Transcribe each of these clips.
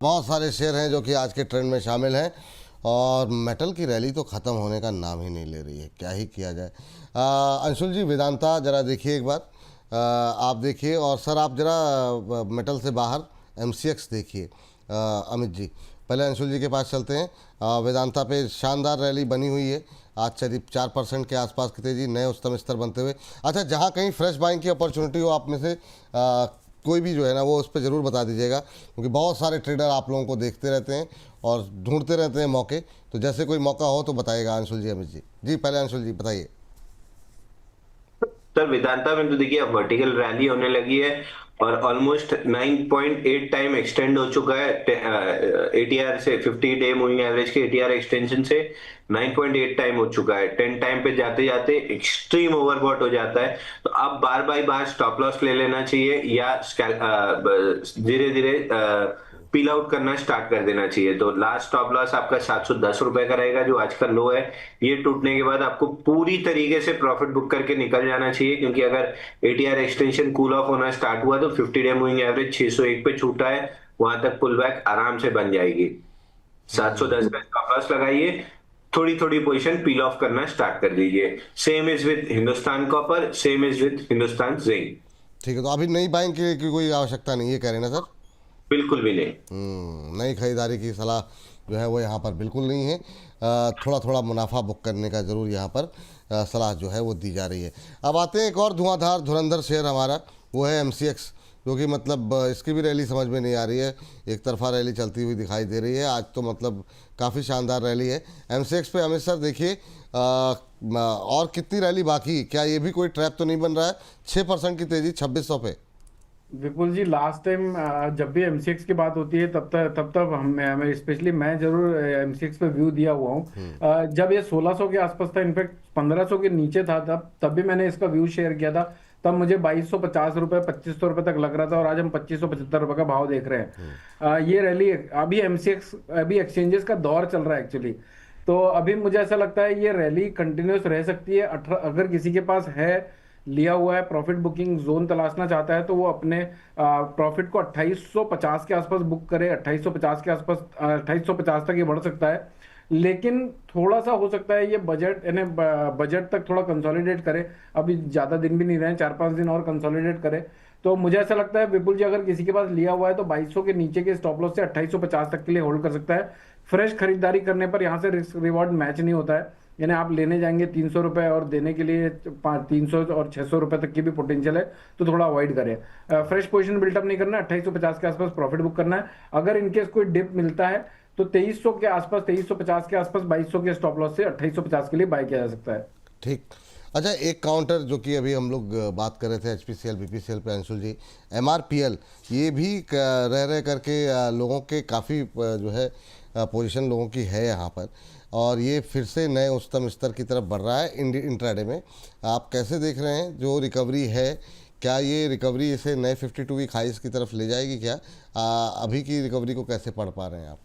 बहुत सारे शेयर हैं जो कि आज के ट्रेंड में शामिल हैं और मेटल की रैली तो ख़त्म होने का नाम ही नहीं ले रही है, क्या ही किया जाए। अंशुल जी, वेदांता ज़रा देखिए एक बार, आप देखिए, और सर आप ज़रा मेटल से बाहर एमसीएक्स देखिए। अमित जी, पहले अंशुल जी के पास चलते हैं। वेदांता पे शानदार रैली बनी हुई है, आज करीब 4% के आसपास की तेजी, नए उच्चतम स्तर बनते हुए। अच्छा, जहाँ कहीं फ्रेश बाइंग की अपॉर्चुनिटी हो आप में से कोई भी जो है ना वो उस पर ज़रूर बता दीजिएगा, क्योंकि बहुत सारे ट्रेडर आप लोगों को देखते रहते हैं और ढूंढते रहते हैं मौके। तो जैसे कोई मौका हो तो बताइएगा अंशुल जी, अमित जी। जी पहले अंशुल जी बताइए। सर वेदांता में तो देखिए अब वर्टिकल रैली होने लगी है और ऑलमोस्ट 9.8 टाइम एक्सटेंड हो चुका है एटीआर से, 50 डे मूविंग एवरेज के एटीआर एक्सटेंशन से 9.8 टाइम हो चुका है। 10 टाइम पे जाते जाते एक्सट्रीम ओवरबॉट हो जाता है, तो अब बार बाय बार स्टॉप लॉस ले लेना चाहिए या धीरे धीरे पील आउट करना स्टार्ट कर देना चाहिए। तो लास्ट स्टॉप लॉस आपका 710 रुपए का रहेगा, जो आज का लो है। ये टूटने के बाद आपको पूरी तरीके से प्रॉफिट बुक करके निकल जाना चाहिए, क्योंकि अगर एटीआर एक्सटेंशन कूल ऑफ होना स्टार्ट हुआ तो 50 डे मूविंग एवरेज 601 पे छूटा है, वहां तक पुल बैक आराम से बन जाएगी। 710 का स्टॉप लॉस लगाइए, थोड़ी थोड़ी पोजीशन पील ऑफ करना स्टार्ट कर दीजिए। Same is with Hindustan copper, same is with Hindustan zinc. ठीक है, तो अभी नई बाइंग की कोई आवश्यकता नहीं है, कह रहे हैं ना सर? बिल्कुल भी नहीं। नई खरीदारी की सलाह जो है वो यहाँ पर बिल्कुल नहीं है। थोड़ा थोड़ा मुनाफा बुक करने का ज़रूर यहाँ पर सलाह जो है वो दी जा रही है। अब आते हैं एक और धुआंधार धुरंधर शेयर हमारा, वो है एमसीएक्स, जो कि मतलब इसकी भी रैली समझ में नहीं आ रही है। एक तरफा रैली चलती हुई दिखाई दे रही है आज तो, मतलब काफ़ी शानदार रैली है एमसीएक्स पे। अमित सर देखिए, और कितनी रैली बाकी, क्या ये भी कोई ट्रैप तो नहीं बन रहा है? 6% की तेज़ी 2600 पे। विपुल जी, लास्ट टाइम जब भी एमसीएक्स की बात होती है तब हम स्पेशली मैं जरूर एमसीएक्स पे व्यू दिया हुआ हूँ। जब ये 1600 के आसपास था, इनफैक्ट 1500 के नीचे था, तब भी मैंने इसका व्यू शेयर किया था। तब मुझे 2250 रुपए 2500 रुपए तक लग रहा था और आज हम 2575 रुपए का भाव देख रहे हैं। ये रैली अभी एमसीएक्स अभी एक्सचेंजेस का दौर चल रहा है एक्चुअली। तो अभी मुझे ऐसा लगता है ये रैली कंटिन्यूस रह सकती है। अगर किसी के पास है लिया हुआ है, प्रॉफिट बुकिंग जोन तलाशना चाहता है, तो वो अपने प्रॉफिट को 2850 के आसपास बुक करे। 2850 के आसपास, 2850 तक ये बढ़ सकता है, लेकिन थोड़ा सा हो सकता है ये बजट यानी बजट तक थोड़ा कंसोलिडेट करे। अभी ज्यादा दिन भी नहीं रहे, 4-5 दिन और कंसोलिडेट करे। तो मुझे ऐसा लगता है विपुल जी, अगर किसी के पास लिया हुआ है तो 2200 के नीचे के स्टॉप लॉस से 2850 तक के लिए होल्ड कर सकता है। फ्रेश खरीदारी करने पर यहाँ से रिस्क रिवॉर्ड मैच नहीं होता है, यानी आप लेने जाएंगे 300 रुपए और देने के लिए 300 और 600 रुपए तक की भी पोटेंशियल है, तो थोड़ा अवॉइड करें। फ्रेश पोजीशन बिल्टअप नहीं करना है, 2850 के आसपास प्रॉफिट बुक करना है। अगर इनकेस कोई डिप मिलता है तो 2300 के आसपास, 2350 के आसपास 2200 के स्टॉप लॉस से 2850 के लिए बाय किया जा सकता है। ठीक। अच्छा, एक काउंटर जो कि अभी हम लोग बात कर रहे थे एचपीसीएल बीपीसीएल पे अंशुल जी, एमआरपीएल, ये भी रह करके लोगों के काफ़ी जो है पोजीशन लोगों की है यहाँ पर, और ये फिर से नए उच्चतम स्तर की तरफ बढ़ रहा है इंट्राडे में। आप कैसे देख रहे हैं जो रिकवरी है? क्या ये रिकवरी इसे नए 52 वीक हाइस की तरफ ले जाएगी क्या? अभी की रिकवरी को कैसे पढ़ पा रहे हैं आप?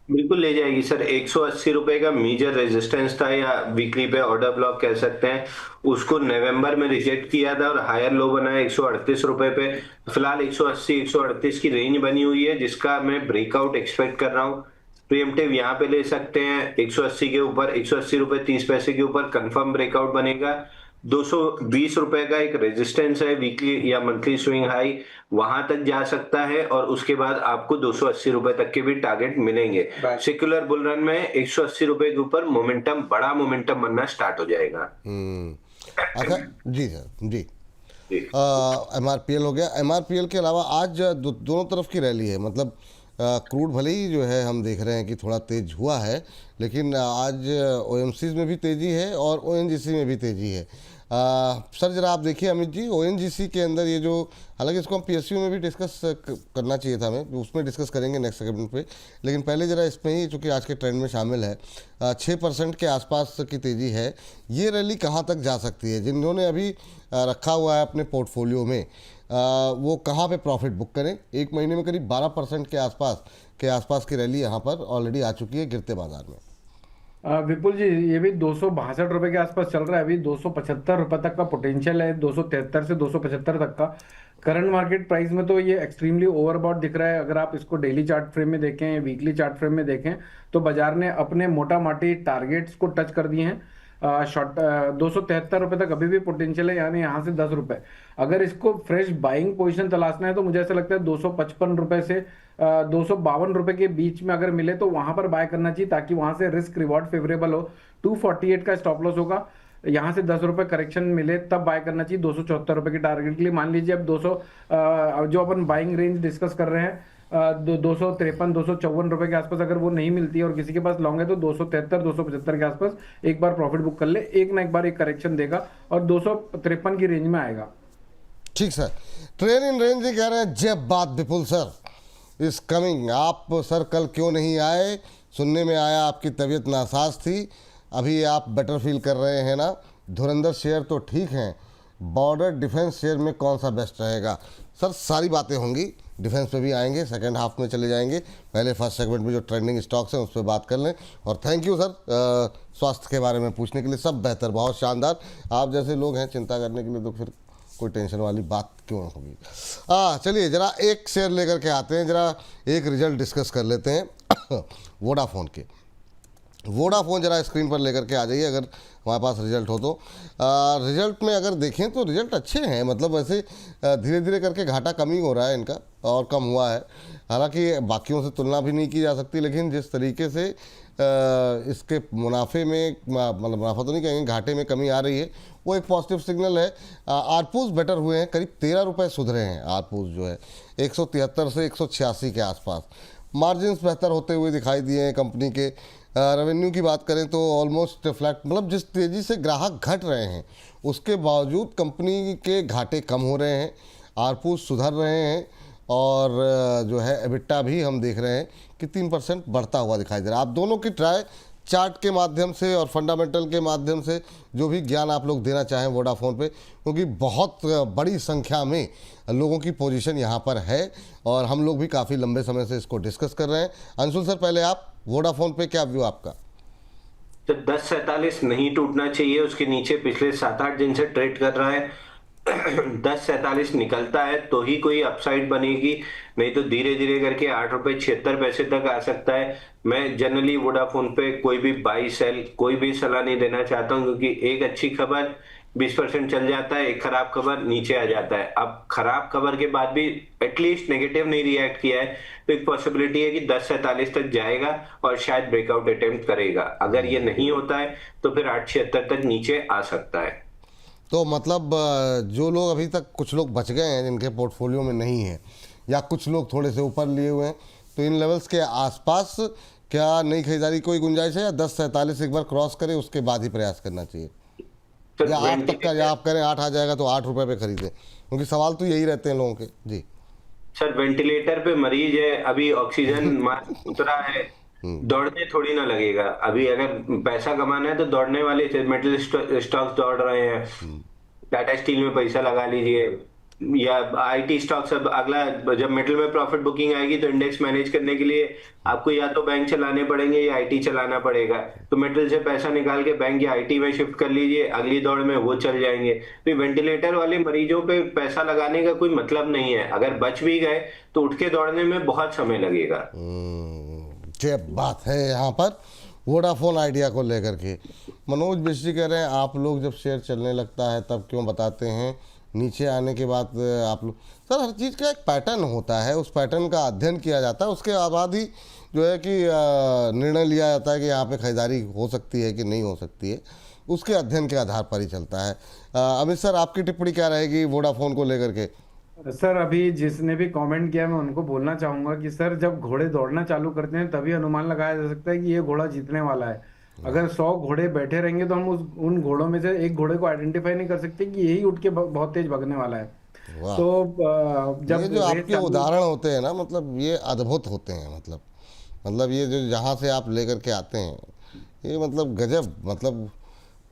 बिल्कुल ले जाएगी सर। 180 रुपए का मेजर रेजिस्टेंस था, या वीकली पे ऑर्डर ब्लॉक कह सकते हैं, उसको नवंबर में रिजेक्ट किया था और हायर लो बनाया 138 रुपए पे। फिलहाल 180 138 की रेंज बनी हुई है, जिसका मैं ब्रेकआउट एक्सपेक्ट कर रहा हूँ। प्रीएम्प्टिव यहाँ पे ले सकते हैं 180 के ऊपर, 180 रुपए 30 पैसे के ऊपर कंफर्म ब्रेकआउट बनेगा। 220 रुपए का एक रेजिस्टेंस है, वीकली या मंथली स्विंग हाई, वहां तक जा सकता है और उसके बाद आपको 280 रुपए तक के भी टारगेट मिलेंगे। सेक्युलर बुल रन में 180 रुपए के ऊपर मोमेंटम, बड़ा मोमेंटम बनना स्टार्ट हो जाएगा। अच्छा जी सर, जी। एमआरपीएल हो गया। एमआरपीएल के अलावा आज दोनों तरफ की रैली है, मतलब क्रूड भले ही जो है हम देख रहे हैं कि थोड़ा तेज हुआ है, लेकिन आज ओएमसीज में भी तेज़ी है और ओएनजीसी में भी तेज़ी है। सर जरा आप देखिए अमित जी, ओएनजीसी के अंदर ये जो, हालांकि इसको हम पीएसयू में भी डिस्कस करना चाहिए था, हमें उसमें डिस्कस करेंगे नेक्स्ट सेगमेंट पे, लेकिन पहले ज़रा इसमें ही, चूँकि आज के ट्रेंड में शामिल है, 6% के आसपास की तेज़ी है। ये रैली कहाँ तक जा सकती है? जिन्होंने अभी रखा हुआ है अपने पोर्टफोलियो में, वो कहाँ पे प्रॉफिट बुक करें? एक महीने में करीब 12% के आसपास की रैली यहाँ पर ऑलरेडी आ चुकी है गिरते बाजार में। विपुल जी, ये भी 262 रुपए के आसपास चल रहा है। अभी 275 रुपए तक का पोटेंशियल है, 273 से 275 तक का। करंट मार्केट प्राइस में तो ये एक्सट्रीमली ओवरबॉट दिख रहा है। अगर आप इसको डेली चार्ट फ्रेम में देखें या वीकली चार्ट फ्रेम में देखें तो बाजार ने अपने मोटा माटी टारगेट्स को टच कर दिए हैं। शॉर्ट 273 रुपए तक अभी भी पोटेंशियल है, यानी यहाँ से 10 रुपए अगर इसको फ्रेश बाइंग पोजीशन तलाशना है तो मुझे ऐसा लगता है 255 रुपए से 252 रुपए के बीच में अगर मिले तो वहां पर बाय करना चाहिए, ताकि वहां से रिस्क रिवॉर्ड फेवरेबल हो। 248 का स्टॉप लॉस होगा, यहाँ से 10 रुपए करेक्शन मिले तब बाय करना चाहिए 274 रुपए के टारगेट के लिए। मान लीजिए अब 200 जो अपन बाइंग रेंज डिस्कस कर रहे हैं 253 254 रुपए के आसपास अगर वो नहीं मिलती है और किसी के पास लॉन्ग है तो 273 275 के आसपास एक बार प्रॉफिट बुक कर ले। एक ना एक बार एक करेक्शन देगा और 253 की रेंज में आएगा। ठीक सर, ट्रेन इन रेंज ही कह रहे हैं। जय बात विपुल सर इज कमिंग। आप सर कल क्यों नहीं आए? सुनने में आया आपकी तबीयत नासाज थी, अभी आप बेटर फील कर रहे हैं ना? धुरंधर शेयर तो ठीक हैं, बॉर्डर डिफेंस शेयर में कौन सा बेस्ट रहेगा? सर सारी बातें होंगी, डिफेंस पे भी आएंगे, सेकंड हाफ में चले जाएंगे। पहले फर्स्ट सेगमेंट में जो ट्रेंडिंग स्टॉक्स हैं उस पर बात कर लें। और थैंक यू सर स्वास्थ्य के बारे में पूछने के लिए। सब बेहतर, बहुत शानदार। आप जैसे लोग हैं चिंता करने के लिए तो फिर कोई टेंशन वाली बात क्यों होगी। चलिए जरा एक शेयर लेकर के आते हैं, जरा एक रिजल्ट डिस्कस कर लेते हैं वोडाफोन के। वोडाफोन जरा स्क्रीन पर लेकर के आ जाइए अगर हमारे पास रिजल्ट हो तो। रिजल्ट में अगर देखें तो रिजल्ट अच्छे हैं, मतलब वैसे धीरे धीरे करके घाटा कम ही हो रहा है इनका और कम हुआ है। हालांकि बाकियों से तुलना भी नहीं की जा सकती, लेकिन जिस तरीके से इसके मुनाफे में, मतलब मुनाफा तो नहीं कहेंगे, घाटे में कमी आ रही है, वो एक पॉजिटिव सिग्नल है। आरपूज बेटर हुए हैं, करीब 13 रुपये सुधरे हैं आरपूज जो है 173 से 186 के आसपास। मार्जिन्स बेहतर होते हुए दिखाई दिए हैं कंपनी के। रेवेन्यू की बात करें तो ऑलमोस्ट फ्लैट, मतलब जिस तेज़ी से ग्राहक घट रहे हैं उसके बावजूद कंपनी के घाटे कम हो रहे हैं, आरपूज सुधर रहे हैं और जो है एबिटा भी हम देख रहे हैं कि 3% बढ़ता हुआ दिखाई दे रहा है। आप दोनों की ट्राई चार्ट के माध्यम से और फंडामेंटल के माध्यम से जो भी ज्ञान आप लोग देना चाहें वोडाफोन पे, क्योंकि बहुत बड़ी संख्या में लोगों की पोजीशन यहाँ पर है और हम लोग भी काफ़ी लंबे समय से इसको डिस्कस कर रहे हैं। अंशुल सर पहले आप वोडाफोन पे क्या व्यू आपका? तो 10.47 नहीं टूटना चाहिए, उसके नीचे पिछले 7-8 दिन से ट्रेड कर रहा है। 10.47 निकलता है तो ही कोई अपसाइड बनेगी, नहीं तो धीरे धीरे करके 8.76 रुपए तक आ सकता है। मैं जनरली वोडाफोन पे कोई भी बाई सेल कोई भी सलाह नहीं देना चाहता हूं, क्योंकि एक अच्छी खबर 20% चल जाता है, एक खराब खबर नीचे आ जाता है। अब खराब खबर के बाद भी एटलीस्ट नेगेटिव नहीं रिएक्ट किया है तो एक पॉसिबिलिटी है कि 10.47 तक जाएगा और शायद ब्रेकआउट अटेम्प्ट करेगा। अगर ये नहीं होता है तो फिर 8.76 तक नीचे आ सकता है। तो मतलब जो लोग अभी तक, कुछ लोग बच गए हैं जिनके पोर्टफोलियो में नहीं है, या कुछ लोग थोड़े से ऊपर लिए हुए हैं, तो इन लेवल्स के आसपास क्या नई खरीदारी कोई गुंजाइश है, या 10.47 एक बार क्रॉस करे उसके बाद ही प्रयास करना चाहिए? या 8 तक का, या आप करें 8 आ जाएगा तो 8 रुपये पे खरीदें, क्योंकि सवाल तो यही रहते हैं लोगों के। जी सर, वेंटिलेटर पे मरीज है, अभी ऑक्सीजन मास्क उतरा है, दौड़ने थोड़ी ना लगेगा। अभी अगर पैसा कमाना है तो दौड़ने वाले मेटल स्टॉक्स दौड़ रहे हैं, टाटा स्टील में पैसा लगा लीजिए, या आईटी स्टॉक्स। अब अगला जब मेटल में प्रॉफिट बुकिंग आएगी तो इंडेक्स मैनेज करने के लिए आपको या तो बैंक चलाने पड़ेंगे या आईटी चलाना पड़ेगा। तो मेटल से पैसा निकाल के बैंक या आईटी में शिफ्ट कर लीजिए, अगली दौड़ में वो चल जाएंगे। तो वेंटिलेटर वाले मरीजों पे पैसा लगाने का कोई मतलब नहीं है। अगर बच भी गए तो उठ के दौड़ने में बहुत समय लगेगा। ये बात है यहाँ पर वोडाफोन आइडिया को लेकर के। मनोज मिश्री कह रहे हैं आप लोग जब शेयर चलने लगता है तब क्यों बताते हैं, नीचे आने के बाद आप लोग। सर हर चीज़ का एक पैटर्न होता है, उस पैटर्न का अध्ययन किया जाता है, उसके बाद ही जो है कि निर्णय लिया जाता है कि यहाँ पे खरीदारी हो सकती है कि नहीं हो सकती है, उसके अध्ययन के आधार पर ही चलता है। अमित सर आपकी टिप्पणी क्या रहेगी वोडाफोन को लेकर के? सर अभी जिसने भी कमेंट किया मैं उनको बोलना चाहूंगा कि सर जब घोड़े दौड़ना चालू करते हैं तभी अनुमान लगाया जा सकता है कि ये घोड़ा जीतने वाला है। अगर 100 घोड़े बैठे रहेंगे तो हम उन घोड़ों में से एक घोड़े को आइडेंटिफाई नहीं कर सकते कि यही उठ के बहुत तेज भागने वाला है। तो जब ये जो आपके उदाहरण होते हैं ना, मतलब ये अद्भुत होते हैं, मतलब ये जो जहाँ से आप लेकर के आते हैं ये मतलब गजब, मतलब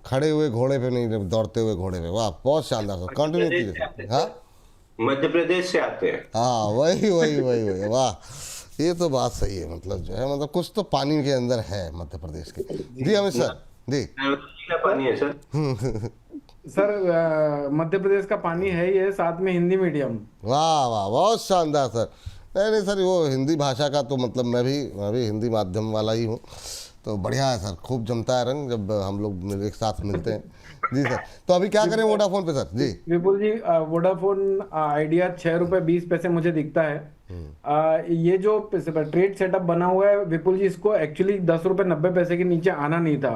खड़े हुए घोड़े पे नहीं, दौड़ते हुए घोड़े पे। वाह बहुत शानदार, कंटिन्यू कीजिए। हाँ मध्य प्रदेश से आते हैं। हाँ वही वाह, ये तो बात सही है। मतलब जो है, मतलब कुछ तो पानी के अंदर है मध्य प्रदेश के। जी अमित सर। जी का पानी है सर। सर मध्य प्रदेश का पानी है ही है, साथ में हिंदी मीडियम। वाह वाह, बहुत शानदार सर। नहीं नहीं सर, वो हिंदी भाषा का तो मतलब मैं भी हिंदी माध्यम वाला ही हूँ, तो बढ़िया है सर, खूब जमता है रंग जब हम लोग एक साथ मिलते हैं। जी सर, तो अभी क्या करें वोडाफोन पे सर? जी विपुल जी, वोडाफोन आइडिया 6 रुपए 20 पैसे मुझे दिखता है। ये जो ट्रेड सेटअप बना हुआ है विपुल जी, इसको एक्चुअली 10 रुपए 90 पैसे के नीचे आना नहीं था।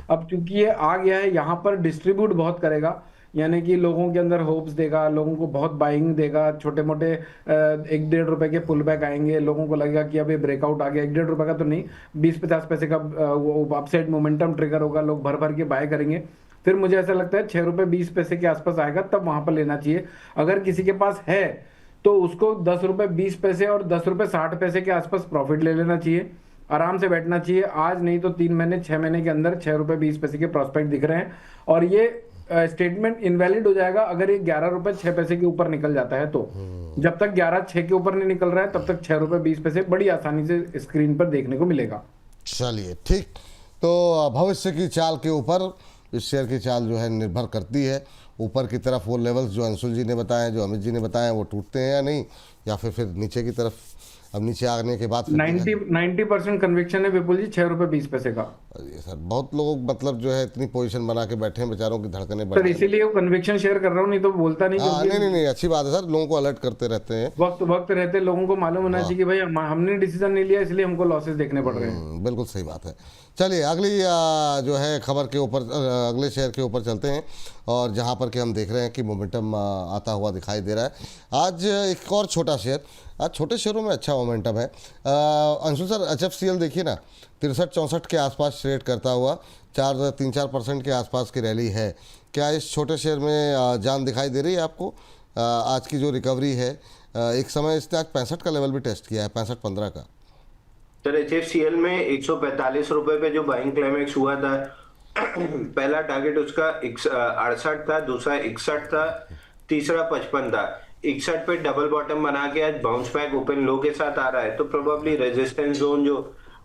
अब चूंकि ये आ गया है, यहाँ पर डिस्ट्रीब्यूट बहुत करेगा, यानी कि लोगों के अंदर होप्स देगा, लोगों को बहुत बाइंग देगा, छोटे मोटे 1-1.5 रुपए के पुल बैक आएंगे, लोगों को लगेगा कि अब ये ब्रेकआउट आ गया। 1-1.5 रुपए का तो नहीं, 20-50 पैसे का वो अपसाइड मोमेंटम ट्रिगर होगा, लोग भर भर के बाय करेंगे। फिर मुझे ऐसा लगता है 6 रुपए 20 पैसे के आसपास आएगा, तब वहां पर लेना चाहिए। अगर किसी के पास है तो उसको 10 रुपए 20 पैसे और 10 रुपए 60 पैसे के आसपास प्रॉफिट ले लेना चाहिए, आराम से बैठना चाहिए। आज नहीं तो 3 महीने 6 महीने के अंदर 6 रुपए 20 पैसे के प्रॉस्पेक्ट दिख रहे हैं, और ये स्टेटमेंट इनवैलिड हो जाएगा अगर ये 11 रुपए 6 पैसे के ऊपर निकल जाता है। तो जब तक 11 6 के ऊपर नहीं निकल रहा है, तब तक 6 रुपए 20 पैसे बड़ी आसानी से स्क्रीन पर देखने को मिलेगा। चलिए ठीक। तो भविष्य की चाल के ऊपर इस शेयर की चाल जो है निर्भर करती है। ऊपर की तरफ वो लेवल्स जो अंशुल जी ने बताए, जो अमित जी ने बताए, वो टूटते हैं या नहीं, या फिर नीचे की तरफ। अब नीचे आने के बाद 90% कन्विक्शन है विपुल जी 6 रुपए 20 पैसे का। ये सर बहुत लोग मतलब जो है इतनी पोजीशन बना के बैठे हैं, बेचारों की धड़कनें बढ़ सर रही हैं। इसीलिए वो कन्विक्शन शेयर कर रहा हूँ, नहीं तो बोलता नहीं, हाँ नहीं क्योंकि नहीं नहीं, अच्छी बात है सर, लोगों को अलर्ट करते रहते हैं। वक्त वक्त रहते लोगों को मालूम होना चाहिए कि भाई हमने डिसीजन नहीं लिया, इसलिए हमको लॉसेस देखने पड़ रहे हैं। बिल्कुल सही बात है। चलिए अगली जो है खबर के ऊपर, अगले शेयर के ऊपर चलते हैं, और जहां पर कि हम देख रहे हैं कि मोमेंटम आता हुआ दिखाई दे रहा है। आज एक और छोटा शेयर, आज छोटे शेयरों में अच्छा मोमेंटम है। अंशु सर, HFCL देखिए ना, 63-64 के आसपास ट्रेड करता हुआ 3-4% के आसपास की रैली है। क्या इस छोटे शेयर में जान दिखाई दे रही है आपको? आज की जो रिकवरी है, एक समय इसने आज 65 का लेवल भी टेस्ट किया है, 65-15 का। सर HFCL में 145 रुपए पे जो बाइंग क्लाइमेक्स हुआ था, पहला टारगेट उसका 68 था, दूसरा 61 था, तीसरा 55 था। 61 पे डबल बॉटम बना के आज बाउंस बैक ओपन लो के साथ आ रहा है, तो प्रोबेबली रेजिस्टेंस जोन जो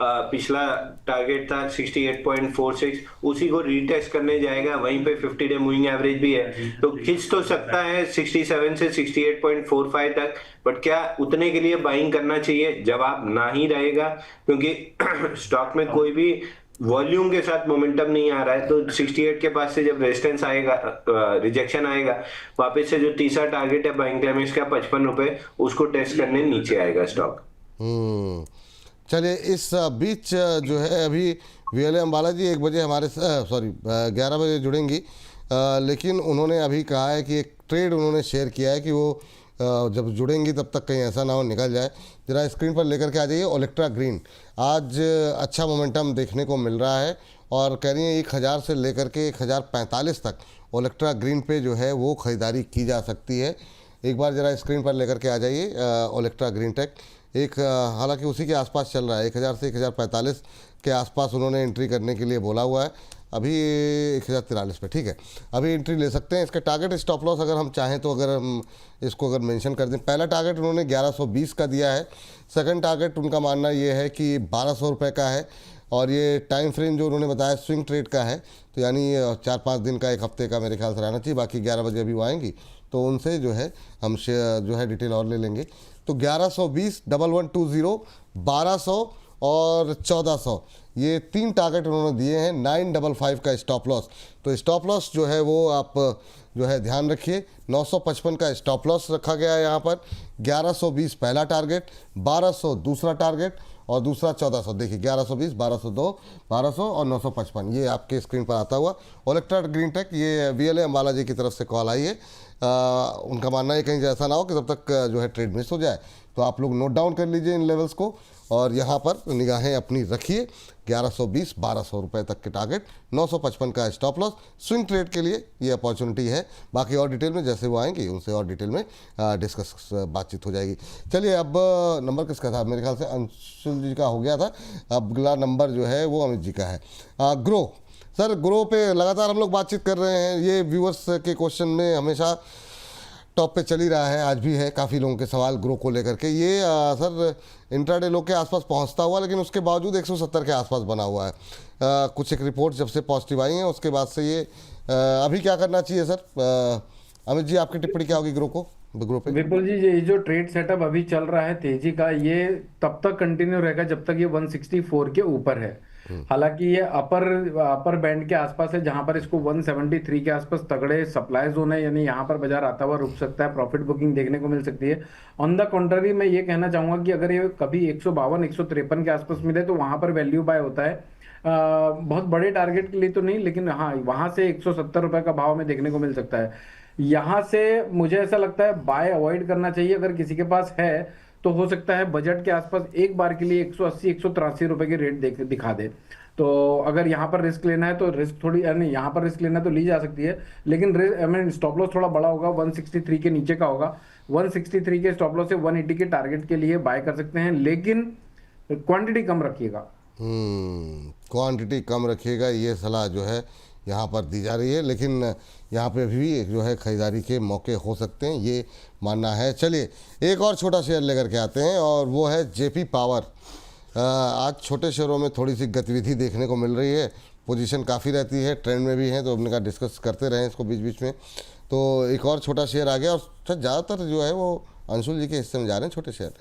पिछला टारगेट था 68.46, उसी को रीटेस्ट करने जाएगा। वहीं पे 50 डे मूविंग एवरेज भी है, तो खिंच तो सकता है 67 से 68.45 तक, बट क्या उतने के लिए बाइंग करना चाहिए? जवाब ना ही रहेगा, क्योंकि स्टॉक में कोई भी वॉल्यूम के साथ मोमेंटम नहीं आ रहा है। तो 68 के पास से जब रेजिस्टेंस आएगा, रिजेक्शन आएगा, वापस से जो तीसरा टारगेट है बाइंग क्लाइमेक्स का 55 रुपए, उसको टेस्ट करने नीचे आएगा स्टॉक। चलिए इस बीच जो है अभी VLA अंबाला जी 1 बजे हमारे 11 बजे जुड़ेंगी, लेकिन उन्होंने अभी कहा है कि एक ट्रेड उन्होंने शेयर किया है कि वो जब जुड़ेंगी तब तक कहीं ऐसा ना हो निकल जाए। जरा स्क्रीन पर लेकर के आ जाइए। ओलेक्ट्रा ग्रीन आज अच्छा मोमेंटम देखने को मिल रहा है, और कह रही हैं 1000 से लेकर के 1045 तक ओलेक्ट्रा ग्रीन पे जो है वो ख़रीदारी की जा सकती है। एक बार ज़रा स्क्रीन पर लेकर के आ जाइए। ओलेक्ट्रा ग्रीन टेक एक हालांकि उसी के आसपास चल रहा है, 1000 से 1045 के आसपास उन्होंने एंट्री करने के लिए बोला हुआ है। अभी 1043 पे ठीक है, अभी एंट्री ले सकते हैं। इसका टारगेट स्टॉप लॉस अगर हम चाहें तो अगर हम इसको अगर मेंशन कर दें, पहला टारगेट उन्होंने 1120 का दिया है, सेकंड टारगेट उनका मानना ये है कि 1200 रुपये का है, और ये टाइम फ्रेम जो उन्होंने बताया स्विंग ट्रेड का है, तो यानी 4-5 दिन का, 1 हफ्ते का मेरे ख्याल से रहना चाहिए। बाकी 11 बजे अभी वो आएंगी तो उनसे जो है हम जो है डिटेल और ले लेंगे। तो 1120, 1120, 1200 और 1400, ये 3 टारगेट उन्होंने दिए हैं। 955 का स्टॉप लॉस, तो स्टॉप लॉस जो है वो आप जो है ध्यान रखिए। 955 का स्टॉप लॉस रखा गया है यहाँ पर। 1120 पहला टारगेट, 1200 दूसरा टारगेट, और दूसरा 1400। देखिए 1120, 1202, 1200 और 955, ये आपके स्क्रीन पर आता हुआ ओलेक्ट्रा ग्रीन टेक। ये VLA अंबाला जी की तरफ से कॉल आई है। उनका मानना है कहीं ऐसा ना हो कि तब तक जो है ट्रेड मिस हो जाए, तो आप लोग नोट डाउन कर लीजिए इन लेवल्स को, और यहाँ पर निगाहें अपनी रखिए। 1120, 1200 रुपये तक के टारगेट, 955 का स्टॉप लॉस। स्विंग ट्रेड के लिए ये अपॉर्चुनिटी है। बाकी और डिटेल में जैसे वो आएंगी उनसे और डिटेल में डिस्कस बातचीत हो जाएगी। चलिए अब नंबर किसका था? मेरे ख्याल से अंशुल जी का हो गया था। अब अगला नंबर जो है वो अमित जी का है। ग्रो सर, ग्रो पे लगातार हम लोग बातचीत कर रहे हैं। ये व्यूअर्स के क्वेश्चन में हमेशा टॉप पे चल ही रहा है, आज भी है काफ़ी लोगों के सवाल ग्रो को लेकर के। ये सर इंट्राडे लो के आसपास पहुंचता हुआ, लेकिन उसके बावजूद 170 के आसपास बना हुआ है। कुछ एक रिपोर्ट जब से पॉजिटिव आई हैं उसके बाद से ये अभी क्या करना चाहिए सर? अमित जी, आपकी टिप्पणी क्या होगी ग्रो पे? विपुल जी, ये जो ट्रेड सेटअप अभी चल रहा है तेजी का, ये तब तक कंटिन्यू रहेगा जब तक ये 164 के ऊपर है। हालांकि ये अपर बैंड के आसपास है, जहां पर इसको 173 के आसपास तगड़े सप्लाई जोन है, यानी यहाँ पर बाजार आता हुआ रुक सकता है, प्रॉफिट बुकिंग देखने को मिल सकती है। ऑन द कॉन्ट्ररी मैं ये कहना चाहूंगा कि अगर ये कभी 152 153 के आसपास मिले तो वहां पर वैल्यू बाय होता है। बहुत बड़े टारगेट के लिए तो नहीं, लेकिन हाँ, वहां से 170 रुपए का भाव में देखने को मिल सकता है। यहां से मुझे ऐसा लगता है बाय अवॉइड करना चाहिए। अगर किसी के पास है तो हो सकता है बजट के आसपास एक बार के लिए 180 183 रुपए के रेट दिखा दे। तो अगर यहाँ पर रिस्क लेना है तो रिस्क थोड़ी, यानी यहाँ पर रिस्क लेना है तो ली जा सकती है, लेकिन स्टॉप लॉस थोड़ा बड़ा होगा, 163 के नीचे का होगा। 163 के स्टॉप लॉस से 180 के टारगेट के लिए बाय कर सकते हैं, लेकिन क्वांटिटी कम रखिएगा। क्वांटिटी कम रखिएगा, ये सलाह जो है यहाँ पर दी जा रही है, लेकिन यहाँ पे भी जो है खरीदारी के मौके हो सकते हैं, ये मानना है। चलिए एक और छोटा शेयर लेकर के आते हैं और वो है जेपी पावर। आज छोटे शेयरों में थोड़ी सी गतिविधि देखने को मिल रही है, पोजीशन काफ़ी रहती है, ट्रेंड में भी है, तो हमने कहा डिस्कस करते रहें इसको बीच बीच में। तो एक और छोटा शेयर आ गया, और ज़्यादातर जो है वो अंशुल जी के हिस्से में जा रहे हैं छोटे शेयर।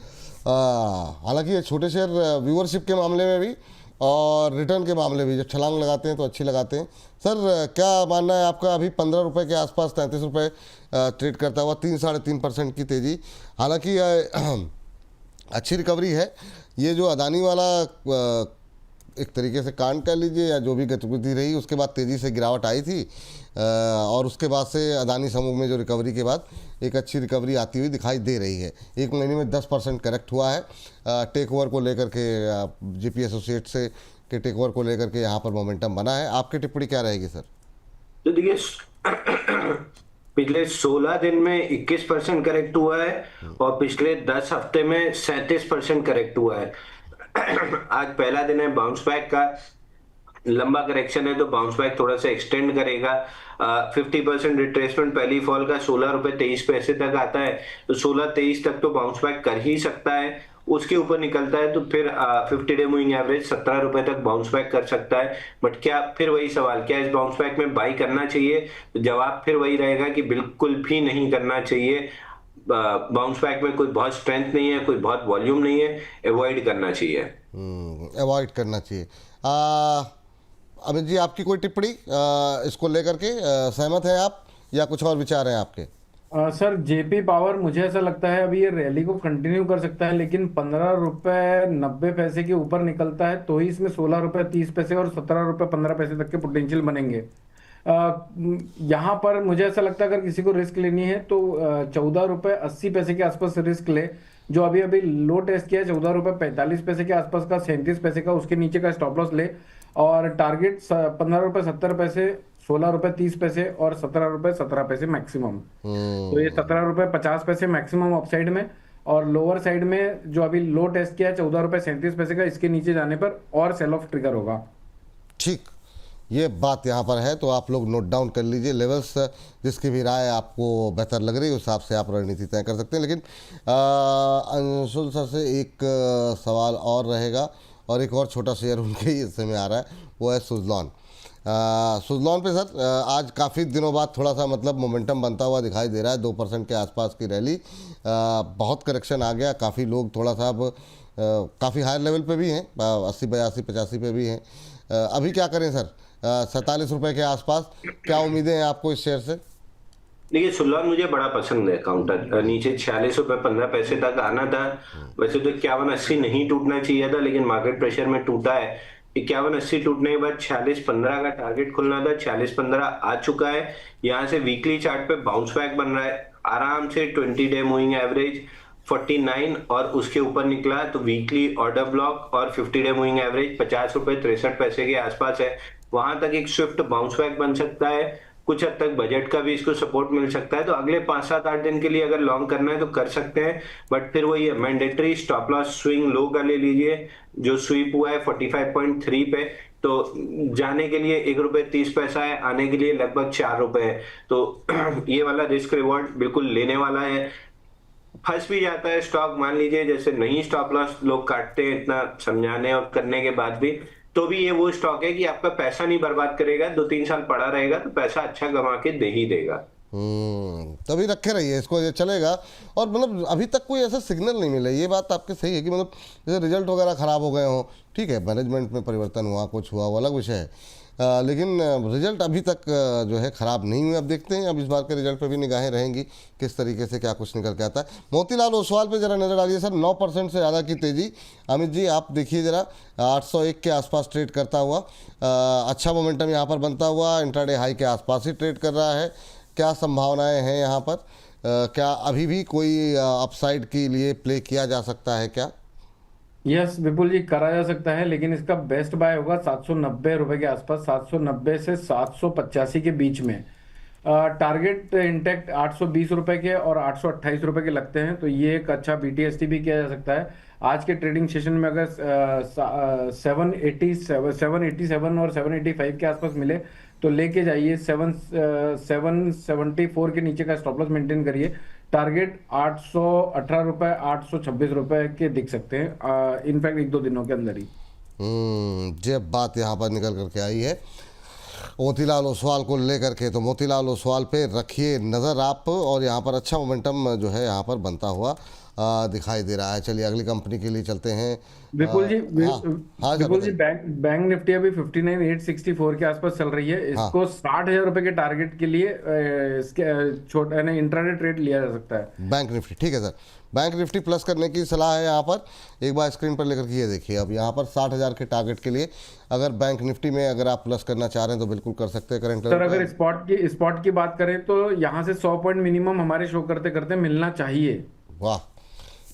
हालांकि ये छोटे शेयर व्यूअरशिप के मामले में भी और रिटर्न के मामले भी, जब छलांग लगाते हैं तो अच्छी लगाते हैं। सर क्या मानना है आपका? अभी 15 रुपये के आसपास 33 रुपये ट्रेड करता हुआ 3-3.5% की तेज़ी। हालांकि अच्छी रिकवरी है। ये जो अदानी वाला एक तरीके से कांड कर लीजिए, या जो भी गतिविधि रही उसके बाद तेज़ी से गिरावट आई थी, और उसके बाद से अदानी समूह में जो रिकवरी के बाद एक अच्छी रिकवरी आती हुई दिखाई दे रही है। एक महीने में 10% करेक्ट हुआ है। टेक ओवर को लेकर के जेपी एसोसिएट से के टेक ओवर को लेकर के यहाँ पर मोमेंटम बना है। आपकी टिप्पणी क्या रहेगी सर? तो देखिए, पिछले 16 दिन में 21% करेक्ट हुआ है और पिछले 10 हफ्ते में 37% करेक्ट हुआ है। आज पहला दिन है बाउंस बैक का, लंबा करेक्शन है तो बाउंस बैक थोड़ा सा एक्सटेंड करेगा। 50% रिट्रेसमेंट पहली फॉल का 16 रुपए 23 पैसे तक आता है, तो 16-23 तक तो बाउंस बैक कर ही सकता है। उसके ऊपर निकलता है तो फिर 50 डे मूविंग एवरेज 17 रुपए तक बाउंस बैक कर सकता है। बट क्या, फिर वही सवाल, क्या इस बाउंस बैक में बाई करना चाहिए? तो जवाब फिर वही रहेगा कि बिल्कुल भी नहीं करना चाहिए। बाउंस बैक में कोई बहुत स्ट्रेंथ नहीं है, कोई बहुत वॉल्यूम नहीं है, अवॉइड करना चाहिए। अवॉइड करना चाहिए। अमित जी, आपकी कोई टिप्पणी इसको लेकर के? सहमत हैं आप या कुछ और विचार हैं आपके? सर, जेपी पावर मुझे ऐसा लगता है अभी ये रैली को कंटिन्यू कर सकता है, लेकिन 15 रुपए 90 पैसे के ऊपर निकलता है तो ही इसमें 16 रुपए 30 पैसे और 17 रुपए 15 पैसे तक के पोटेंशियल बनेंगे। यहाँ पर मुझे ऐसा लगता है अगर किसी को रिस्क लेनी है तो 14 रुपए 80 पैसे के आसपास रिस्क ले, जो अभी अभी लो टेस्ट किया है 14 रुपए 45 पैसे के आसपास का, 37 पैसे का, उसके नीचे का स्टॉप लॉस ले। और टारगेट 15 रुपए 70 पैसे, 16 रुपए 30 पैसे और 17 रुपए 17 पैसे मैक्सिमम। तो ये 17 रुपए 50 पैसे मैक्सिमम अपसाइड में, और लोअर साइड में जो अभी लो टेस्ट किया है 14 रुपए 37 पैसे का, इसके नीचे जाने पर और सेल ऑफ ट्रिगर होगा। ठीक, ये बात यहाँ पर है, तो आप लोग नोट डाउन कर लीजिए लेवल्स। जिसकी भी राय आपको बेहतर लग रही है उस हिसाब से आप रणनीति तय कर सकते हैं। लेकिन अंशुल सर से एक सवाल और रहेगा, और एक और छोटा शेयर उनके ही हिस्से में आ रहा है, वो है सुज़लॉन। सुज़लॉन पे सर आज काफ़ी दिनों बाद थोड़ा सा मतलब मोमेंटम बनता हुआ दिखाई दे रहा है। 2% के आसपास की रैली, बहुत करेक्शन आ गया, काफ़ी लोग थोड़ा सा अब काफ़ी हायर लेवल पे भी हैं, 80 82 85 पे भी हैं। अभी क्या करें सर? 47 रुपये के आसपास क्या उम्मीदें हैं आपको इस शेयर से? देखिए, सुज़लॉन मुझे बड़ा पसंद है। काउंटर नीचे 46 रुपए 15 पैसे तक आना था। वैसे तो 51-80 नहीं टूटना चाहिए था, लेकिन मार्केट प्रेशर में टूटा है। 51-80 टूटने के बाद 46-15 का टारगेट खुलना था, 46-15 आ चुका है। यहाँ से वीकली चार्ट पे बाउंस बैक बन रहा है आराम से। 20 डे मूविंग एवरेज 49 और उसके ऊपर निकला, तो वीकली ऑर्डर ब्लॉक और 50 डे मूविंग एवरेज 50 रुपए 63 पैसे के आसपास है। वहां तक एक स्विफ्ट बाउंस बैक बन सकता है। कुछ हद तक बजट का भी इसको सपोर्ट मिल सकता है, तो अगले 5-7-8 दिन के लिए अगर लॉन्ग करना है तो कर सकते हैं। बट फिर वही है, mandatory stop loss swing low का ले लीजिए। जो स्वीप हुआ है 45.3 पे, तो जाने के लिए ₹1.30 है, आने के लिए लगभग ₹4 है। तो ये वाला रिस्क रिवॉर्ड बिल्कुल लेने वाला है। फंस भी जाता है स्टॉक, मान लीजिए जैसे नहीं स्टॉप लॉस लोग काटते हैं इतना समझाने और करने के बाद भी, तो भी ये वो स्टॉक है कि आपका पैसा नहीं बर्बाद करेगा, 2-3 साल पड़ा रहेगा तो पैसा अच्छा कमा के दे ही देगा। तभी रखे रहिए इसको, ये चलेगा। और मतलब अभी तक कोई ऐसा सिग्नल नहीं मिला, ये बात आपकी सही है कि मतलब जैसे रिजल्ट वगैरह ख़राब हो गए हों, ठीक है, मैनेजमेंट में परिवर्तन हुआ, कुछ हुआ, वो अलग विषय है, लेकिन रिजल्ट अभी तक जो है ख़राब नहीं हुए। अब देखते हैं, अब इस बार के रिजल्ट पे भी निगाहें रहेंगी किस तरीके से क्या कुछ निकल के आता है। मोतीलाल ओसवाल पे ज़रा नज़र डालिए सर, 9% से ज़्यादा की तेज़ी। अमित जी आप देखिए ज़रा, 801 के आसपास ट्रेड करता हुआ, अच्छा मोमेंटम यहाँ पर बनता हुआ, इंट्राडे हाई के आसपास ही ट्रेड कर रहा है। क्या संभावनाएं हैं यहाँ पर? क्या अभी भी कोई अपसाइड के लिए प्ले किया जा सकता है क्या? यस विपुल जी, करा जा सकता है, लेकिन इसका बेस्ट बाय होगा 790 रुपए के आसपास, 790 से 785 के बीच में। टारगेट इंटेक्ट 820 रुपए के और 828 रुपए के लगते हैं, तो ये एक अच्छा बीटीएसटी भी किया जा सकता है। आज के ट्रेडिंग सेशन में अगर 787 और 785 के आसपास मिले तो लेके जाइए। 774 के नीचे का स्टॉप लॉस मेंटेन करिए। टारगेट 818 रुपए, 826 रुपए के दिख सकते हैं इनफैक्ट 1-2 दिनों के अंदर ही। जब बात यहाँ पर निकल करके आई है मोतीलाल ओसवाल को लेकर के, तो मोतीलाल ओसवाल पे रखिए नज़र आप, और यहाँ पर अच्छा मोमेंटम जो है यहाँ पर बनता हुआ दिखाई दे रहा है। चलिए अगली कंपनी के लिए चलते हैं। विपुल जी, हाँ विपुल जी, बैंक निफ्टी अभी 59,864 के आसपास चल रही है। इसको 60,000 रुपए के टारगेट के लिए इसके छोटा इंट्राडे ट्रेड लिया जा सकता है। बैंक निफ्टी, ठीक है सर, बैंक निफ्टी प्लस करने की सलाह है यहाँ पर। एक बार स्क्रीन पर लेकर के ये देखिए, अब यहाँ पर 60,000 के टारगेट के लिए अगर बैंक निफ्टी में अगर आप प्लस करना चाह रहे हैं तो बिल्कुल कर सकते हैं। करंट सर अगर स्पॉट की बात करें तो यहाँ से 100 पॉइंट मिनिमम हमारे शो करते करते मिलना चाहिए। वाह,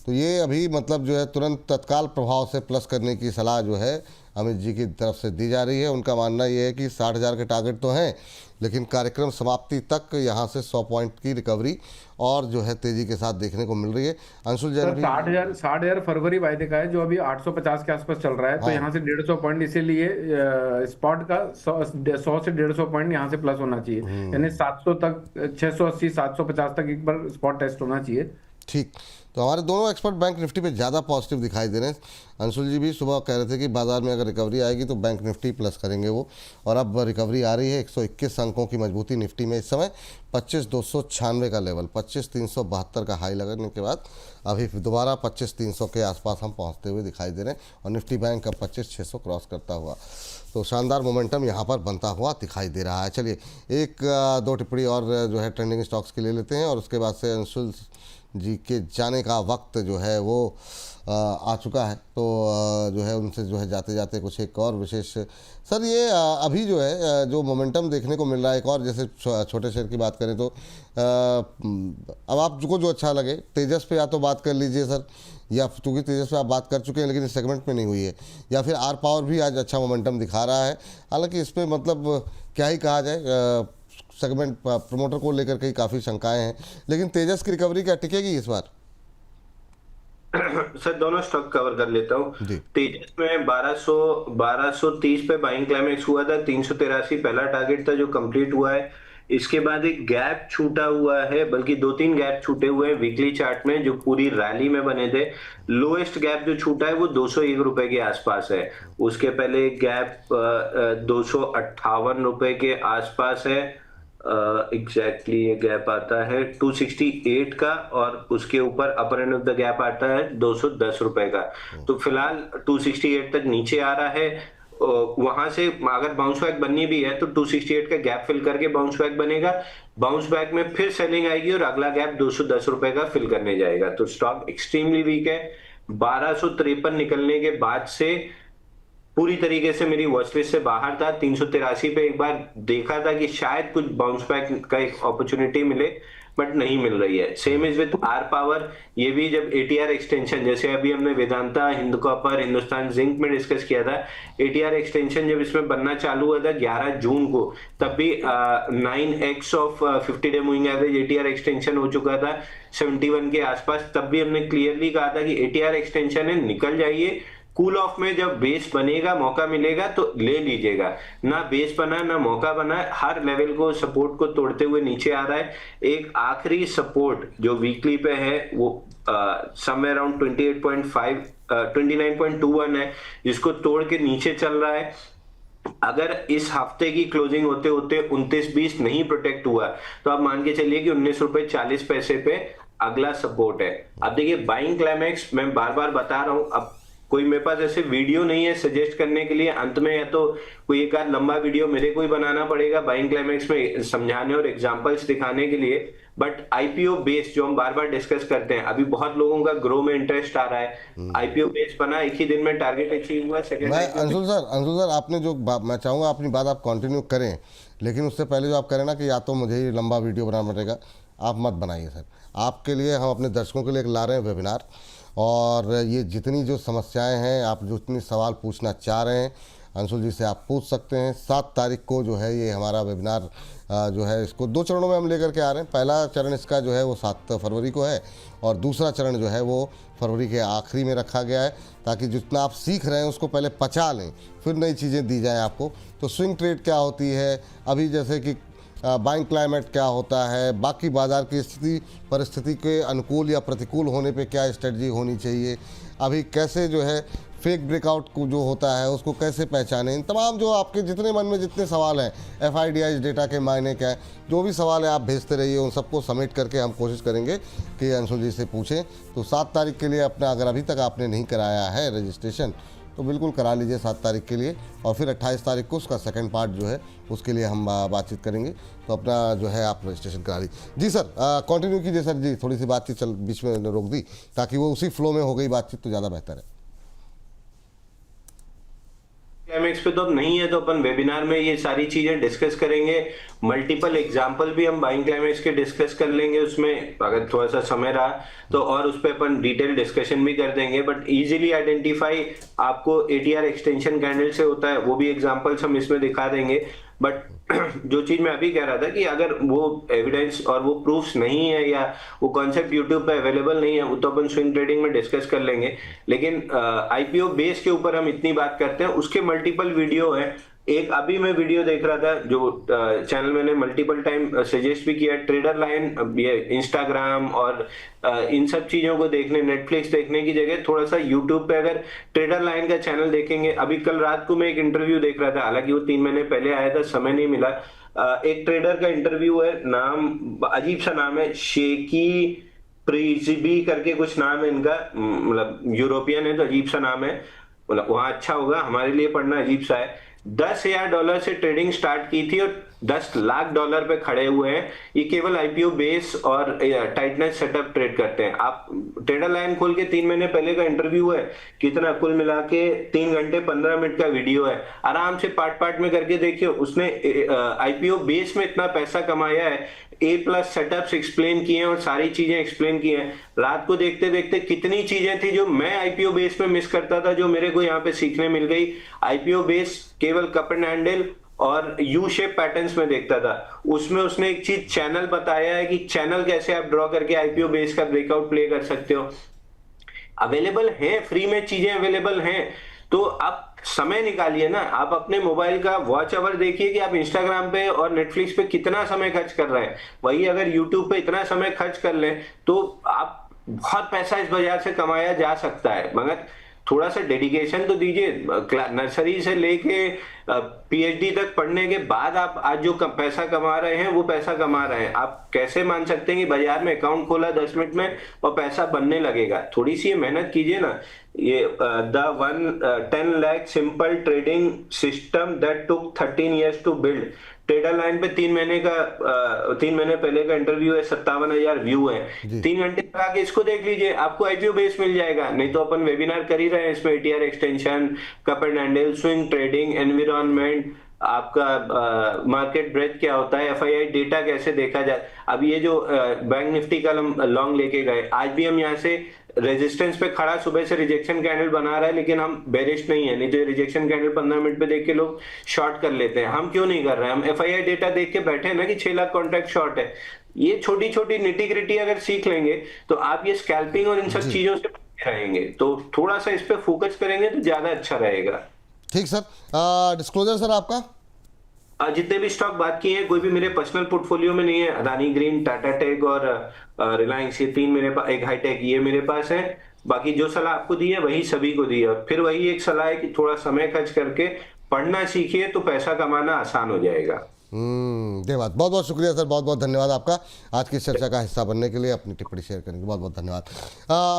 तो ये अभी मतलब जो है तुरंत तत्काल प्रभाव से प्लस करने की सलाह जो है अमित जी की तरफ से दी जा रही है। उनका मानना ये है कि 60,000 के टारगेट तो हैं, लेकिन कार्यक्रम समाप्ति तक यहाँ से 100 पॉइंट की रिकवरी और जो है तेजी के साथ देखने को मिल रही है। अंशुल जैन भी 60,000 फरवरी वायदे का है, जो अभी 850 के आसपास चल रहा है। तो यहाँ से 150 पॉइंट, इसीलिए स्पॉट का 100 से 150 पॉइंट यहाँ से प्लस होना चाहिए, यानी 700 तक, 680 750 तक एक बार स्पॉट टेस्ट होना चाहिए। ठीक, तो हमारे दोनों एक्सपर्ट बैंक निफ्टी पे ज़्यादा पॉजिटिव दिखाई दे रहे हैं। अंशुल जी भी सुबह कह रहे थे कि बाजार में अगर रिकवरी आएगी तो बैंक निफ्टी प्लस करेंगे वो, और अब रिकवरी आ रही है। 121 अंकों की मजबूती निफ्टी में इस समय, 25,296 का लेवल, 25,372 का हाई लगने के बाद अभी दोबारा 25,300 के आसपास हम पहुँचते हुए दिखाई दे रहे हैं, और निफ्टी बैंक अब 25,600 क्रॉस करता हुआ, तो शानदार मोमेंटम यहाँ पर बनता हुआ दिखाई दे रहा है। चलिए एक दो टिप्पणी और जो है ट्रेंडिंग स्टॉक्स की ले लेते हैं, और उसके बाद से अंशुल जी के जाने का वक्त जो है वो आ चुका है, तो जो है उनसे जो है जाते जाते कुछ एक और विशेष सर, ये अभी जो है जो मोमेंटम देखने को मिल रहा है, एक और जैसे छोटे शेयर की बात करें तो अब आपको जो अच्छा लगे, तेजस पे या तो बात कर लीजिए सर, या चूँकि तेजस पे आप बात कर चुके हैं लेकिन इस सेगमेंट में नहीं हुई है, या फिर आर पावर भी आज अच्छा मोमेंटम दिखा रहा है। हालांकि इस पर मतलब क्या ही कहा जाए, सेगमेंट प्रमोटर को लेकर के काफ़ी शंकाएं हैं, लेकिन तेजस की रिकवरी क्या टिकेगी इस बार? सर दोनों स्टॉक कवर कर लेता हूँ। तेजस में 1230 पे बाइंग क्लाइमेक्स हुआ था, 383 पहला टारगेट था जो कंप्लीट हुआ है। इसके बाद एक गैप छूटा हुआ है, बल्कि 2-3 गैप छूटे हुए हैं वीकली चार्ट में जो पूरी रैली में बने थे। लोएस्ट गैप जो छूटा है वो 201 रुपए के आसपास है। उसके पहले एक गैप 258 रुपए के आसपास है, एग्जैक्टली ये गैप आता है 268 का, और उसके ऊपर अपर एंड ऑफ द गैप आता है 210 रुपए का। तो फिलहाल 268 तक नीचे आ रहा है। वहां से अगर बाउंस बैक बननी भी है तो 268 का गैप फिल करके बाउंस बैक बनेगा। बाउंस बैक में फिर सेलिंग आएगी और अगला गैप 210 रुपए का फिल करने जाएगा। तो स्टॉक एक्सट्रीमली वीक है। 1253 निकलने के बाद से पूरी तरीके से मेरी वॉचलिस्ट से बाहर था। 383 पे एक बार देखा था कि शायद कुछ बाउंस बैक का एक अपॉर्चुनिटी मिले, बट नहीं मिल रही है। Same is with R Power, ये भी जब एटीआर एक्सटेंशन, जैसे अभी हमने वेदांता, हिंद कॉपर, हिंदुस्तान जिंक में डिस्कस किया था, एटीआर एक्सटेंशन जब इसमें बनना चालू हुआ था 11 जून को, तब भी 9x of 50 day moving average ATR extension हो चुका था 71 के आसपास। तब भी हमने क्लियरली कहा था कि एटीआर एक्सटेंशन है, निकल जाइए, कूल ऑफ में जब बेस बनेगा, मौका मिलेगा तो ले लीजिएगा। ना बेस बना ना मौका बना, हर लेवल को सपोर्ट को तोड़ते हुए नीचे आ रहा है। एक आखिरी सपोर्ट जो वीकली पे है वो समवेयर अराउंड 28.5 29.21 है, जिसको तोड़ के नीचे चल रहा है। अगर इस हफ्ते की क्लोजिंग होते होते 29.20 नहीं प्रोटेक्ट हुआ तो आप मान के चलिए कि 19.40 रुपए पे अगला सपोर्ट है। अब देखिए बाइंग क्लाइमैक्स मैं बार बार बता रहा हूं, अब कोई मेरे पास ऐसे वीडियो नहीं है सजेस्ट करने के लिए अंत में, या तो कोई एक आध लंबा वीडियो मेरे को ही बनाना पड़ेगा बाइंग क्लाइमैक्स में समझाने और एग्जांपल्स दिखाने के लिए। बट आईपीओ बेस जो हम बार बार डिस्कस करते हैं, अभी बहुत लोगों का ग्रो में इंटरेस्ट आ रहा है। आईपीओ बेस बना, एक ही दिन में टारगेट अचीव हुआ। सेकंड मैं अंशुल सर आपने जो मैं चाहूँगा अपनी बात आप कंटिन्यू करें, लेकिन उससे पहले जो आप करें ना कि या तो मुझे ही लंबा वीडियो बनाना पड़ेगा, आप मत बनाइए सर। आपके लिए हम अपने दर्शकों के लिए ला रहे हैं वेबिनार, और ये जितनी जो समस्याएं हैं, आप जो इतनी सवाल पूछना चाह रहे हैं अंशुल जी से आप पूछ सकते हैं। 7 तारीख को जो है ये हमारा वेबिनार जो है इसको 2 चरणों में हम लेकर के आ रहे हैं। पहला चरण इसका जो है वो 7 फरवरी को है, और दूसरा चरण जो है वो फरवरी के आखिरी में रखा गया है, ताकि जितना आप सीख रहे हैं उसको पहले पचा लें, फिर नई चीज़ें दी जाएँ आपको। तो स्विंग ट्रेड क्या होती है, अभी जैसे कि बाइंग क्लाइमेट क्या होता है, बाकी बाज़ार की स्थिति परिस्थिति के अनुकूल या प्रतिकूल होने पे क्या स्ट्रेटजी होनी चाहिए, अभी कैसे जो है फेक ब्रेकआउट को जो होता है उसको कैसे पहचानें, इन तमाम जो आपके जितने मन में जितने सवाल हैं, FIDI डेटा के मायने क्या है, जो भी सवाल है आप भेजते रहिए, उन सबको समेट करके हम कोशिश करेंगे कि अंशुल जी से पूछें। तो 7 तारीख के लिए अपना, अगर अभी तक आपने नहीं कराया है रजिस्ट्रेशन तो बिल्कुल करा लीजिए 7 तारीख के लिए, और फिर 28 तारीख को उसका सेकंड पार्ट जो है उसके लिए हम बातचीत करेंगे। तो अपना जो है आप रजिस्ट्रेशन करा लीजिए। जी सर कंटिन्यू कीजिए सर जी, थोड़ी सी बातचीत चल बीच में रोक दी ताकि वो उसी फ्लो में हो गई बातचीत तो ज़्यादा बेहतर है। क्लाइमैक्स पे तो अब नहीं है, तो अपन वेबिनार में ये सारी चीजें डिस्कस करेंगे। मल्टीपल एग्जांपल भी हम बाइंग क्लाइमैक्स के डिस्कस कर लेंगे उसमें, अगर थोड़ा सा समय रहा तो, और उस पर अपन डिटेल डिस्कशन भी कर देंगे। बट इजीली आइडेंटिफाई आपको ATR एक्सटेंशन कैंडल से होता है, वो भी एग्जांपल्स हम इसमें दिखा देंगे। बट जो चीज मैं अभी कह रहा था कि अगर वो एविडेंस और वो प्रूफ्स नहीं है या वो कॉन्सेप्ट यूट्यूब पे अवेलेबल नहीं है, वो तो अपन स्विंग ट्रेडिंग में डिस्कस कर लेंगे। लेकिन आईपीओ बेस के ऊपर हम इतनी बात करते हैं, उसके मल्टीपल वीडियो है। एक अभी मैं वीडियो देख रहा था जो चैनल मैंने मल्टीपल टाइम सजेस्ट भी किया, ट्रेडर लाइन, ये इंस्टाग्राम और इन सब चीजों को देखने, नेटफ्लिक्स देखने की जगह थोड़ा सा यूट्यूब पे अगर ट्रेडर लाइन का चैनल देखेंगे। अभी कल रात को मैं एक इंटरव्यू देख रहा था, हालांकि वो 3 महीने पहले आया था, समय नहीं मिला। एक ट्रेडर का इंटरव्यू है, नाम अजीब सा नाम है, शेकी प्रीजीबी करके कुछ नाम है इनका, मतलब यूरोपियन है तो अजीब सा नाम है, मतलब वहां अच्छा होगा, हमारे लिए पढ़ना अजीब सा है। $10,000 से ट्रेडिंग स्टार्ट की थी और $10 लाख पे खड़े हुए हैं। ये केवल आईपीओ बेस और टाइटनेस सेटअप ट्रेड करते हैं। आप ट्रेडर लाइन खोल के 3 महीने पहले का इंटरव्यू है, कितना कुल मिला के 3 घंटे 15 मिनट का वीडियो है, आराम से पार्ट पार्ट में करके देखिए। उसने आईपीओ बेस में इतना पैसा कमाया है, A+ सेटअप्स एक्सप्लेन किए हैं और सारी चीजें एक्सप्लेन की हैं। रात को देखते देखते कितनी चीजें थी जो मैं आईपीओ बेस में मिस करता था, जो मेरे को यहाँ पे सीखने मिल गई। आईपीओ बेस केवल कप एंड हैंडल और यू शेप पैटर्न्स में देखता था, उसमें उसने एक चीज चैनल बताया है कि चैनल कैसे आप ड्रॉ करके आईपीओ बेस का ब्रेकआउट प्ले कर सकते हो। अवेलेबल है, फ्री में चीजें अवेलेबल हैं, तो आप समय निकालिए ना। आप अपने मोबाइल का वॉच आवर देखिए कि आप इंस्टाग्राम पे और नेटफ्लिक्स पे कितना समय खर्च कर रहे हैं, वही अगर यूट्यूब पे इतना समय खर्च कर लें तो आप बहुत पैसा इस बाजार से कमाया जा सकता है। मगर थोड़ा सा डेडिकेशन तो दीजिए। नर्सरी से लेके PhD तक पढ़ने के बाद आप आज जो पैसा कमा रहे हैं वो पैसा कमा रहे हैं। आप कैसे मान सकते हैं कि बाजार में अकाउंट खोला 10 मिनट में और पैसा बनने लगेगा? थोड़ी सी मेहनत कीजिए ना। ये the 10 lakh simple trading system that took 13 years to build. Trader line पे 3 महीने पहले का इंटरव्यू है, 57,000 व्यू है। 3 घंटे लगा के इसको देख लीजिए, आपको आईपीओ बेस मिल जाएगा। नहीं तो अपन वेबिनार कर ही रहे हैं इसमें, ATR extension, cup and handle, swing trading, environment, आपका मार्केट ब्रेथ क्या होता है, FII डेटा कैसे देखा जाए। अब ये जो बैंक निफ्टी का लॉन्ग लेके गए, आज भी हम यहाँ से रेजिस्टेंस पे खड़ा, सुबह से रिजेक्शन कैंडल बना रहा है, लेकिन हम बेरिश नहीं है। नहीं तो रिजेक्शन कैंडल 15 मिनट पे देख के लोग शॉर्ट कर लेते हैं, हम क्यों नहीं कर रहे हैं? हम FII डेटा देख के बैठे हैं ना कि 6 लाख कॉन्ट्रैक्ट शॉर्ट है। ये छोटी छोटी निटी ग्रिटी अगर सीख लेंगे तो आप ये स्कैल्पिंग और इन सब चीजों से रहेंगे, तो थोड़ा सा इस पे फोकस करेंगे तो ज्यादा अच्छा रहेगा। ठीक सर। डिस्क्लोजर सर आपका? जितने भी स्टॉक बात किए हैं कोई भी मेरे पर्सनल पोर्टफोलियो में नहीं है। अदानी ग्रीन, टाटा टेक और रिलायंस, ये तीन मेरे पास, एक हाईटेक, ये मेरे पास है। बाकी जो सलाह आपको दी है वही सभी को दी है, और फिर वही एक सलाह है कि थोड़ा समय खर्च करके पढ़ना सीखिए तो पैसा कमाना आसान हो जाएगा। धन्यवाद, बहुत बहुत शुक्रिया सर, बहुत बहुत धन्यवाद आपका आज की चर्चा का हिस्सा बनने के लिए, अपनी टिप्पणी शेयर करने के लिए बहुत बहुत धन्यवाद।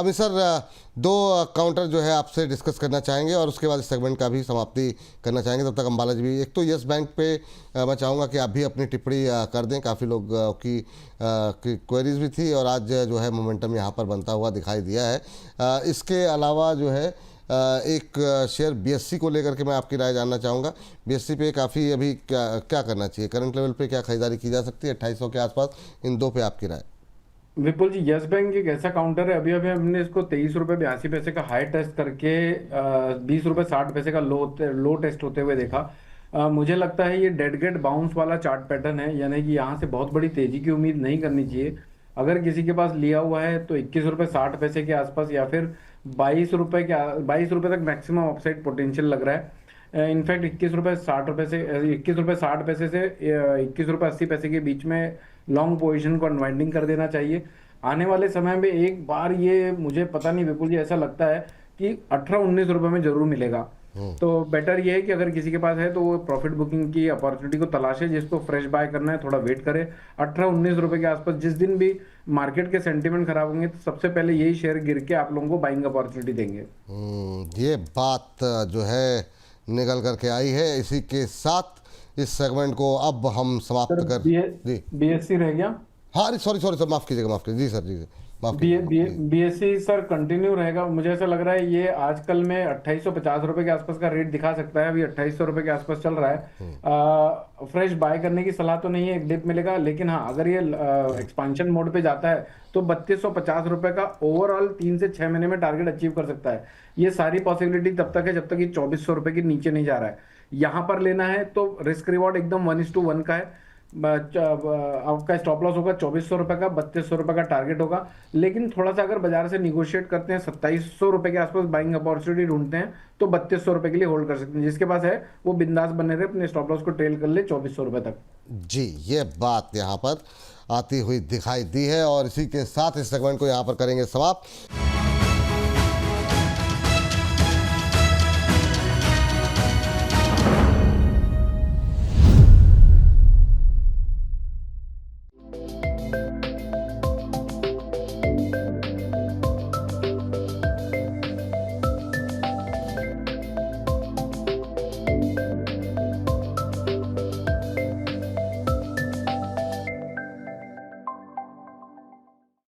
अमित सर, दो काउंटर जो है आपसे डिस्कस करना चाहेंगे और उसके बाद इस सेगमेंट का भी समाप्ति करना चाहेंगे। तब तक अंबाला जी भी, एक तो यस बैंक पे मैं चाहूँगा कि आप भी अपनी टिप्पणी कर दें। काफ़ी लोग की क्वेरीज भी थी और आज जो है मोमेंटम यहाँ पर बनता हुआ दिखाई दिया है। इसके अलावा जो है एक शेयर बीएससी को लेकर के मैं आपकी राय जानना चाहूँगा। बीएससी पे काफ़ी अभी क्या करना चाहिए, करंट लेवल पे क्या खरीदारी की जा सकती है 2800 के आसपास, इन दो पे आपकी राय? विपुल जी, यस बैंक एक ऐसा काउंटर है, अभी अभी हमने इसको 23 रुपये 82 पैसे का हाई टेस्ट करके 20 रुपये 60 पैसे का लो टेस्ट होते हुए देखा। मुझे लगता है ये डेड गेट बाउंस वाला चार्ट पैटर्न है, यानी कि यहाँ से बहुत बड़ी तेजी की उम्मीद नहीं करनी चाहिए। अगर किसी के पास लिया हुआ है तो 21 रुपये 60 पैसे के आसपास या फिर 22 रुपये तक मैक्सिमम अपसाइड पोटेंशियल लग रहा है। इनफैक्ट 21 रुपये 60 पैसे से 21 रुपये 80 पैसे के बीच में लॉन्ग पोजीशन को अनवाइंडिंग कर देना चाहिए। आने वाले समय में एक बार ये, मुझे पता नहीं विपुल जी, ऐसा लगता है कि 18-19 रुपए में जरूर मिलेगा। तो बेटर ये है कि अगर किसी के पास है तो वो प्रॉफिट बुकिंग की अपॉर्चुनिटी को तलाशे। जिसको फ्रेश बाय करना है थोड़ा वेट करे 18-19 रुपए के आसपास। जिस दिन भी मार्केट के सेंटीमेंट खराब होंगे तो सबसे पहले यही शेयर गिर के आप लोगों को बाइंग अपॉर्चुनिटी देंगे। ये बात जो है निकल करके आई है। इसी के साथ इस सेगमेंट को अब हम समाप्त कर जी। बीएससी रह गया। हाँ, सॉरी सर, माफ़ कीजिएगा, माफ़ कीजिए जी सर, जी माफ़ कीजिएगा। बीएससी सर कंटिन्यू रहेगा। मुझे ऐसा लग रहा है ये आजकल में 2850 रुपए के आसपास का रेट दिखा सकता है। अभी 2800 रुपए के आसपास चल रहा है। फ्रेश बाय करने की सलाह तो नहीं है, एक डिप मिलेगा, लेकिन हाँ अगर ये एक्सपांशन मोड पे जाता है तो 3250 रुपए का ओवरऑल 3 से 6 महीने में टारगेट अचीव कर सकता है। ये सारी पॉसिबिलिटी तब तक है जब तक ये 2400 रुपए के नीचे नहीं जा रहा है। यहाँ पर लेना है तो रिस्क रिवॉर्ड एकदम 1:1 का है। आपका स्टॉप लॉस होगा 2400 रुपए का, 3200 रुपए का टारगेट होगा। लेकिन थोड़ा सा अगर बाजार से निगोशिएट करते हैं, 2700 रुपए के आसपास बाइंग अपॉर्चुनिटी ढूंढते हैं तो 3200 रुपए के लिए होल्ड कर सकते हैं। जिसके पास है वो बिंदास बने रहे, अपने स्टॉप लॉस को ट्रेल कर ले 2400 रुपए तक। जी, ये बात यहाँ पर आती हुई दिखाई दी है और इसी के साथ इस सेगमेंट को यहाँ पर करेंगे समाप्त।